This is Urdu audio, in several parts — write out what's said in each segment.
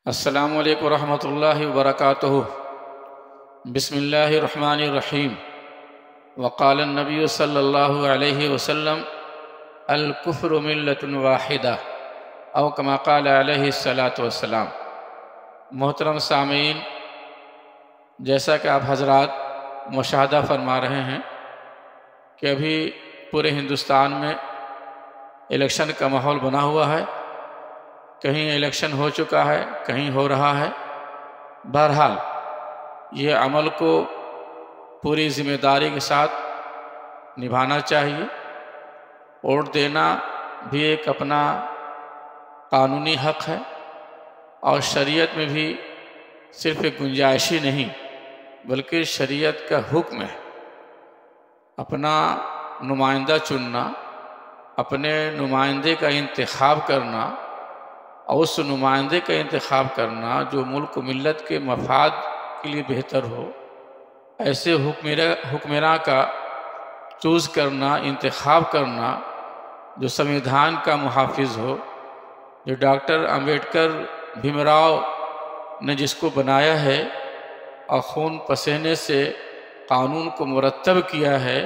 السلام علیکم ورحمۃ اللہ وبرکاتہ۔ بسم اللہ الرحمن الرحیم۔ وقال النبی صلی اللہ علیہ وسلم الکفر ملۃ واحدہ او کما قال علیہ الصلاۃ والسلام۔ محترم سامعین، جیسا کہ آپ حضرات مشاہدہ فرما رہے ہیں کہ ابھی پورے ہندوستان میں الیکشن کا ماحول بنا ہوا ہے، کہیں الیکشن ہو چکا ہے، کہیں ہو رہا ہے۔ بہرحال یہ عمل کو پوری ذمہ داری کے ساتھ نبھانا چاہیے۔ ووٹ دینا بھی ایک اپنا قانونی حق ہے، اور شریعت میں بھی صرف ایک گنجائشی نہیں بلکہ شریعت کا حکم ہے۔ اپنا نمائندہ چننا، اپنے نمائندے کا انتخاب کرنا، اور اس نمائندے کا انتخاب کرنا جو ملک و ملت کے مفاد کے لیے بہتر ہو، ایسے حکمراں کا چوز کرنا، انتخاب کرنا جو سمویدھان کا محافظ ہو، جو ڈاکٹر امبیڈکر بھیم راؤ نے جس کو بنایا ہے اور خون پسینے سے قانون کو مرتب کیا ہے،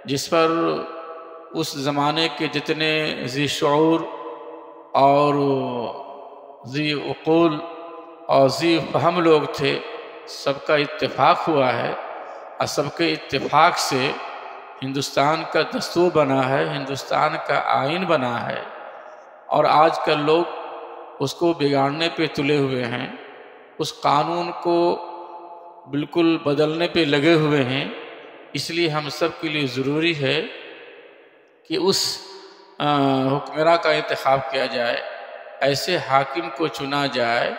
جس پر اس زمانے کے جتنے ذی شعور اور ذی عقول اور ذی فہم لوگ تھے، سب کا اتفاق ہوا ہے، اور سب کے اتفاق سے ہندوستان کا دستور بنا ہے، ہندوستان کا آئین بنا ہے۔ اور آج کل لوگ اس کو بگاڑنے پہ تلے ہوئے ہیں، اس قانون کو بالکل بدلنے پہ لگے ہوئے ہیں۔ اس لیے ہم سب کے لیے ضروری ہے کہ اس حکمراں کا انتخاب کیا جائے، ایسے حاکم کو چنا جائے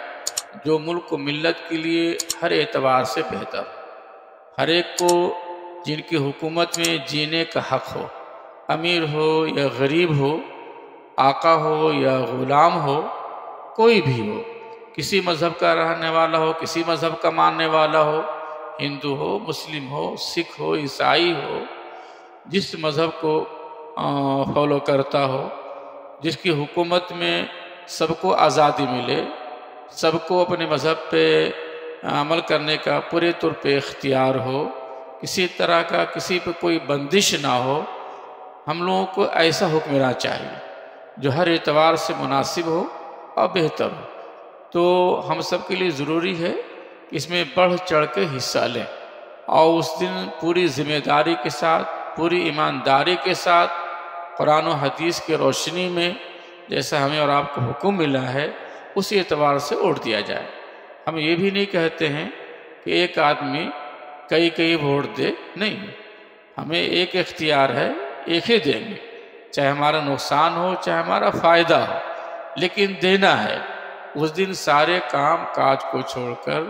جو ملک و ملت کے لیے ہر اعتبار سے بہتر، ہر ایک کو جن کی حکومت میں جینے کا حق ہو، امیر ہو یا غریب ہو، آقا ہو یا غلام ہو، کوئی بھی ہو، کسی مذہب کا رہنے والا ہو، کسی مذہب کا ماننے والا ہو، ہندو ہو، مسلم ہو، سکھ ہو، عیسائی ہو، جس مذہب کو فالو کرتا ہو، جس کی حکومت میں سب کو آزادی ملے، سب کو اپنے مذہب پہ عمل کرنے کا پورے طور پہ اختیار ہو، کسی طرح کا کسی پہ کوئی بندش نہ ہو، ہم لوگوں کو ایسا حکمراں چاہیے جو ہر اعتبار سے مناسب ہو اور بہتر ہو۔ تو ہم سب کے لیے ضروری ہے کہ اس میں بڑھ چڑھ کے حصہ لیں، اور اس دن پوری ذمہ داری کے ساتھ، پوری ایمانداری کے ساتھ، قرآن و حدیث کی روشنی میں جیسا ہمیں اور آپ کو حکم ملا ہے اسی اعتبار سے ووٹ دیا جائے۔ ہم یہ بھی نہیں کہتے ہیں کہ ایک آدمی کئی ووٹ دے، نہیں، ہمیں ایک اختیار ہے، ایک ہی دیں گے، چاہے ہمارا نقصان ہو چاہے ہمارا فائدہ ہو، لیکن دینا ہے۔ اس دن سارے کام کاج کو چھوڑ کر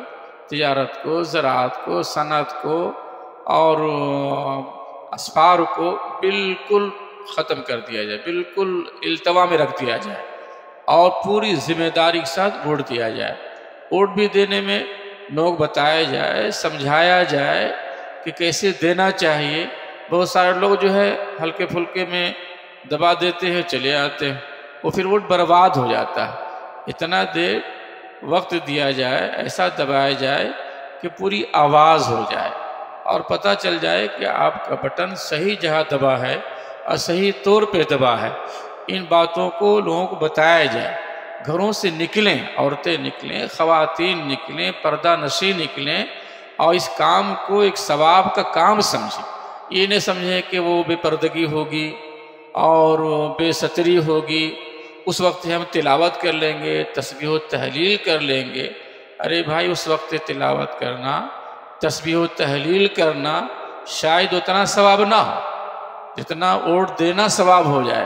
تجارت کو، زراعت کو، صنعت کو اور اسفار کو بالکل ختم کر دیا جائے، بالکل التوا میں رکھ دیا جائے، اور پوری ذمہ داری کے ساتھ ووٹ دیا جائے۔ ووٹ بھی دینے میں لوگ بتایا جائے، سمجھایا جائے کہ کیسے دینا چاہیے۔ بہت سارے لوگ جو ہے ہلکے پھلکے میں دبا دیتے ہیں، چلے آتے ہیں، وہ پھر ووٹ برباد ہو جاتا ہے۔ اتنا دیر وقت دیا جائے، ایسا دبایا جائے کہ پوری آواز ہو جائے اور پتہ چل جائے کہ آپ کا بٹن صحیح جگہ دبا ہے اور صحیح طور پہ دبا ہے۔ ان باتوں کو لوگوں کو بتایا جائے، گھروں سے نکلیں، عورتیں نکلیں، خواتین نکلیں، پردہ نشیں نکلیں، اور اس کام کو ایک ثواب کا کام سمجھیں۔ یہ نہیں سمجھیں کہ وہ بے پردگی ہوگی اور بے ستری ہوگی، اس وقت ہم تلاوت کر لیں گے، تسبیح و تحلیل کر لیں گے۔ ارے بھائی، اس وقت تلاوت کرنا، تسبیح و تحلیل کرنا شاید اتنا ثواب نہ ہو جتنا ووٹ دینا ثواب ہو جائے۔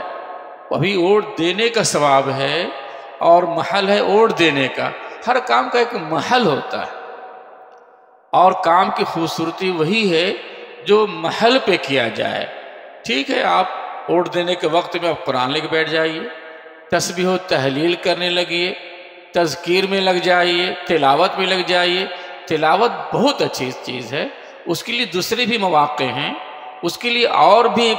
ابھی ووٹ دینے کا ثواب ہے، اور محل ہے ووٹ دینے کا۔ ہر کام کا ایک محل ہوتا ہے، اور کام کی خوبصورتی وہی ہے جو محل پہ کیا جائے۔ ٹھیک ہے، آپ ووٹ دینے کے وقت میں آپ قرآن لے کے بیٹھ جائیے، تسبیح و تحلیل کرنے لگیے، تذکیر میں لگ جائیے، تلاوت میں لگ جائیے۔ تلاوت بہت اچھی چیز ہے، اس کے لیے دوسرے بھی مواقع ہیں، اس کے لیے اور بھی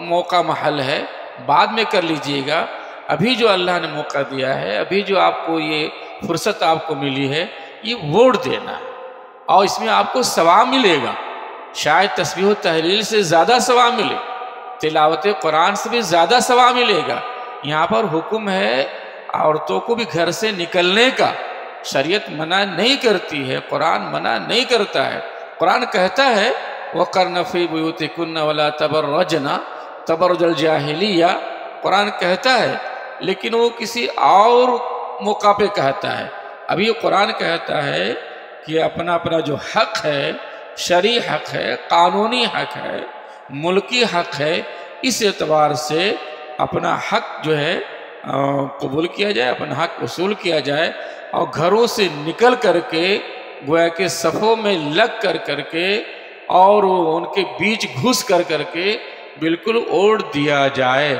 موقع محل ہے، بعد میں کر لیجئے گا۔ ابھی جو اللہ نے موقع دیا ہے، ابھی جو آپ کو یہ فرصت آپ کو ملی ہے، یہ ووٹ دینا ہے، اور اس میں آپ کو ثواب ملے گا، شاید تسبیح و تحلیل سے زیادہ ثواب ملے، تلاوت قرآن سے بھی زیادہ ثواب ملے گا۔ یہاں پر حکم ہے عورتوں کو بھی گھر سے نکلنے کا، شریعت منع نہیں کرتی ہے، قرآن منع نہیں کرتا ہے۔ قرآن کہتا ہے وَقَرْنَ فِي بُيُوتِكُنَّ وَلَا تَبَرَّجْنَ تَبَرُّجَ الْجَاهِلِيَّةِ، قرآن کہتا ہے، لیکن وہ کسی اور موقع پہ کہتا ہے۔ ابھی قرآن کہتا ہے کہ اپنا اپنا جو حق ہے، شرعی حق ہے، قانونی حق ہے، ملکی حق ہے، اس اعتبار سے اپنا حق جو ہے قبول کیا جائے، اپنا حق وصول کیا جائے، اور گھروں سے نکل کر کے گویا کہ صفوں میں لگ کر کے اور ان کے بیچ گھس کر کے بالکل اوڑھ دیا جائے۔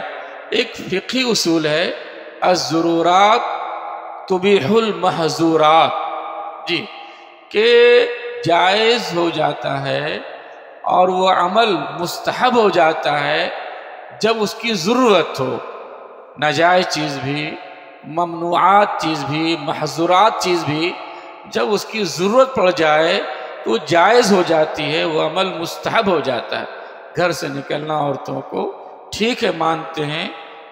ایک فقہی اصول ہے الضرورات تبیح المحظورات، جی، کہ جائز ہو جاتا ہے اور وہ عمل مستحب ہو جاتا ہے جب اس کی ضرورت ہو۔ ناجائز چیز بھی، ممنوعات چیز بھی، محظورات چیز بھی جب اس کی ضرورت پڑ جائے تو جائز ہو جاتی ہے، وہ عمل مستحب ہو جاتا ہے۔ گھر سے نکلنا عورتوں کو ٹھیک ہے، مانتے ہیں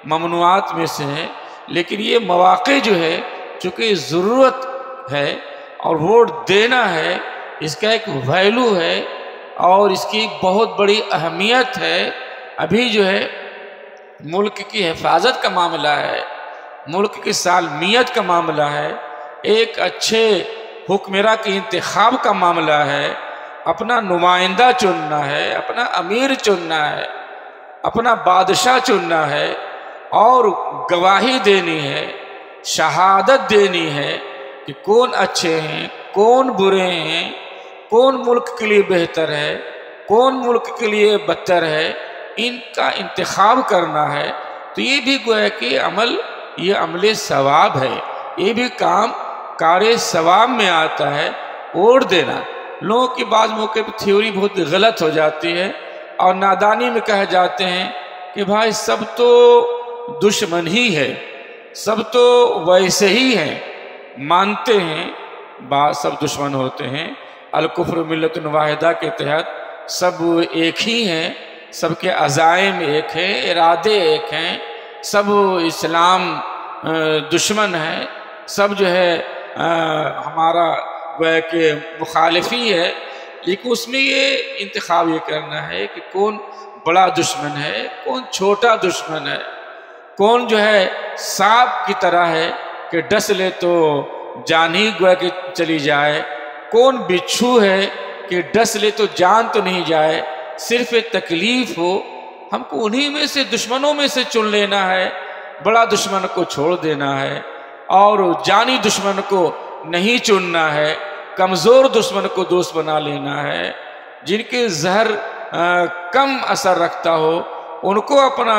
ممنوعات میں سے ہے، لیکن یہ مواقع جو ہے چونکہ ضرورت ہے اور ووٹ دینا ہے، اس کا ایک ویلو ہے اور اس کی بہت بڑی اہمیت ہے۔ ابھی جو ہے ملک کی حفاظت کا معاملہ ہے، ملک کی سالمیت کا معاملہ ہے، ایک اچھے حکمراں کے انتخاب کا معاملہ ہے، اپنا نمائندہ چننا ہے، اپنا امیر چننا ہے، اپنا بادشاہ چننا ہے، اور گواہی دینی ہے، شہادت دینی ہے کہ کون اچھے ہیں، کون برے ہیں، کون ملک کے لیے بہتر ہے، کون ملک کے لیے بدتر ہے، ان کا انتخاب کرنا ہے۔ تو یہ بھی گویا کہ عمل، یہ عمل ثواب ہے، یہ بھی کام کار ثواب میں آتا ہے۔ ووٹ دینا، لوگوں کی بعض موقع پہ تھیوری بہت غلط ہو جاتی ہے اور نادانی میں کہہ جاتے ہیں کہ بھائی سب تو دشمن ہی ہے، سب تو ویسے ہی ہیں، مانتے ہیں بعض سب دشمن ہوتے ہیں، الکفر ملت واحدہ کے تحت سب ایک ہی ہیں، سب کے عزائم ایک ہیں، ارادے ایک ہیں، سب اسلام دشمن ہے، سب جو ہے ہمارا گویا کہ مخالفی ہے۔ لیکن اس میں یہ انتخاب یہ کرنا ہے کہ کون بڑا دشمن ہے، کون چھوٹا دشمن ہے، کون جو ہے سانپ کی طرح ہے کہ ڈس لے تو جان ہی گویا کہ چلی جائے، کون بچھو ہے کہ ڈس لے تو جان تو نہیں جائے، صرف تکلیف ہو۔ ہم کو انہی میں سے، دشمنوں میں سے چن لینا ہے، بڑا دشمن کو چھوڑ دینا ہے اور جانی دشمن کو نہیں چننا ہے، کمزور دشمن کو دوست بنا لینا ہے، جن کے زہر کم اثر رکھتا ہو ان کو اپنا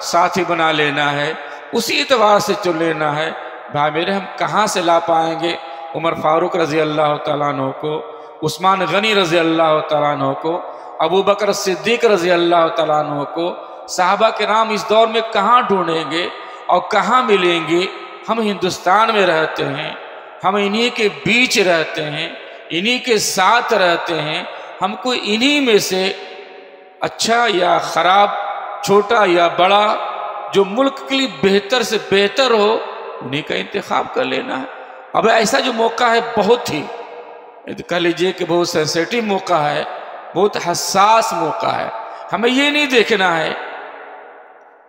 ساتھی بنا لینا ہے، اسی اعتبار سے چن لینا ہے۔ بھائی میرے، ہم کہاں سے لا پائیں گے عمر فاروق رضی اللہ تعالیٰ عنہ کو، عثمان غنی رضی اللہ تعالیٰ عنہ کو، ابو بکر صدیق رضی اللہ تعالیٰ عنہ کو؟ صحابہ کرام اس دور میں کہاں ڈھونڈیں گے اور کہاں ملیں گے؟ ہم ہندوستان میں رہتے ہیں، ہم انہی کے بیچ رہتے ہیں، انہی کے ساتھ رہتے ہیں، ہم کو انہی میں سے اچھا یا خراب، چھوٹا یا بڑا، جو ملک کے لیے بہتر سے بہتر ہو انہی کا انتخاب کر لینا ہے۔ اب ایسا جو موقع ہے بہت ہی کہہ لیجئے کہ بہت سینسیٹیو موقع ہے، بہت حساس موقع ہے۔ ہمیں یہ نہیں دیکھنا ہے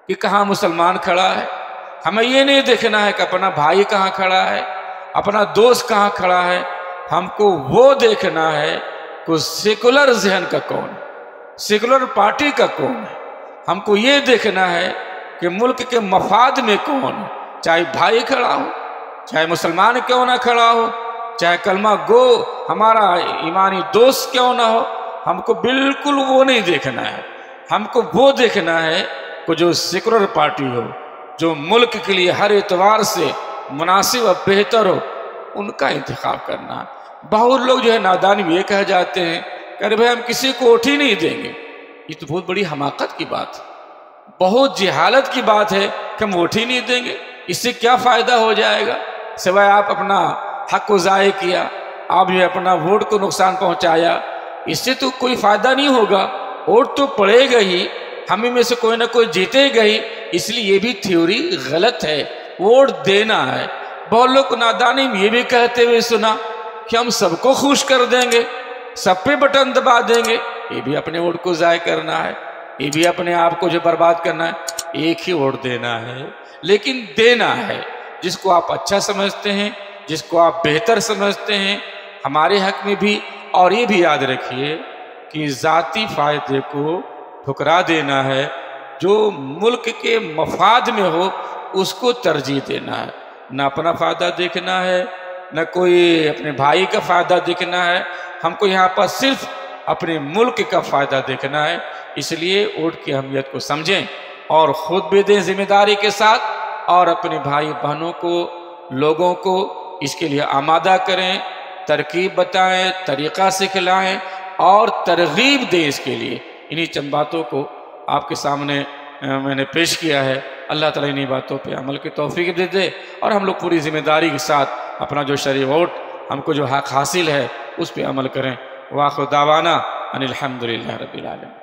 کہ کہاں مسلمان کھڑا ہے، ہمیں یہ نہیں دیکھنا ہے کہ اپنا بھائی کہاں کھڑا ہے، اپنا دوست کہاں کھڑا ہے، ہم کو وہ دیکھنا ہے کہ سیکولر ذہن کا کون ہے، سیکولر پارٹی کا کون ہے۔ ہم کو یہ دیکھنا ہے کہ ملک کے مفاد میں کون ہے، چاہے بھائی کھڑا ہو، چاہے مسلمان کیوں نہ کھڑا ہو، چاہے کلمہ گو ہمارا ایمانی دوست کیوں نہ ہو، ہم کو بالکل وہ نہیں دیکھنا ہے۔ ہم کو وہ دیکھنا ہے کہ جو سیکولر پارٹی ہو، جو ملک کے لیے ہر اعتبار سے مناسب اور بہتر ہو، ان کا انتخاب کرنا ہے۔ بہت لوگ جو ہے نادانی میں یہ کہہ جاتے ہیں کہ ارے بھائی ہم کسی کو ووٹ ہی نہیں دیں گے۔ یہ تو بہت بڑی حماقت کی بات ہے، بہت جہالت کی بات ہے کہ ہم ووٹ ہی نہیں دیں گے، اس سے کیا فائدہ ہو جائے گا؟ سوائے آپ اپنا حق کو ضائع کیا، آپ جو اپنا ووٹ کو نقصان پہنچایا، اس سے تو کوئی فائدہ نہیں ہوگا۔ ووٹ تو پڑے گا ہی، ہمیں میں سے کوئی نہ کوئی جیتے گا ہی، اس لیے یہ بھی تھیوری غلط ہے۔ ووٹ دینا ہے۔ بہت لوگ نادانی میں یہ بھی کہتے ہوئے سنا کہ ہم سب کو خوش کر دیں گے، سب پہ بٹن دبا دیں گے، یہ بھی اپنے ووٹ کو ضائع کرنا ہے، یہ بھی اپنے آپ کو جو برباد کرنا ہے۔ ایک ہی ووٹ دینا ہے، لیکن دینا ہے جس کو آپ اچھا سمجھتے ہیں، جس کو آپ بہتر سمجھتے ہیں ہمارے حق میں بھی۔ اور یہ بھی یاد رکھیے کہ ذاتی فائدے کو ٹھکرا دینا ہے، جو ملک کے مفاد میں ہو اس کو ترجیح دینا ہے، نہ اپنا فائدہ دیکھنا ہے، نہ کوئی اپنے بھائی کا فائدہ دیکھنا ہے۔ ہم کو یہاں پر صرف اپنے ملک کا فائدہ دیکھنا ہے۔ اس لیے ووٹ کی اہمیت کو سمجھیں اور خود بھی دیں ذمہ داری کے ساتھ، اور اپنے بھائی بہنوں کو، لوگوں کو اس کے لیے آمادہ کریں، ترکیب بتائیں، طریقہ سکھلائیں اور ترغیب دیں اس کے لیے۔ انہی چند باتوں کو آپ کے سامنے میں نے پیش کیا ہے۔ اللہ تعالیٰ انہی باتوں پہ عمل کی توفیق دے اور ہم لوگ پوری ذمہ داری کے ساتھ اپنا جو شرعی ووٹ ہم کو جو حق حاصل ہے اس پہ عمل کریں۔ وآخر دعوانا ان الحمدللہ رب العالمین۔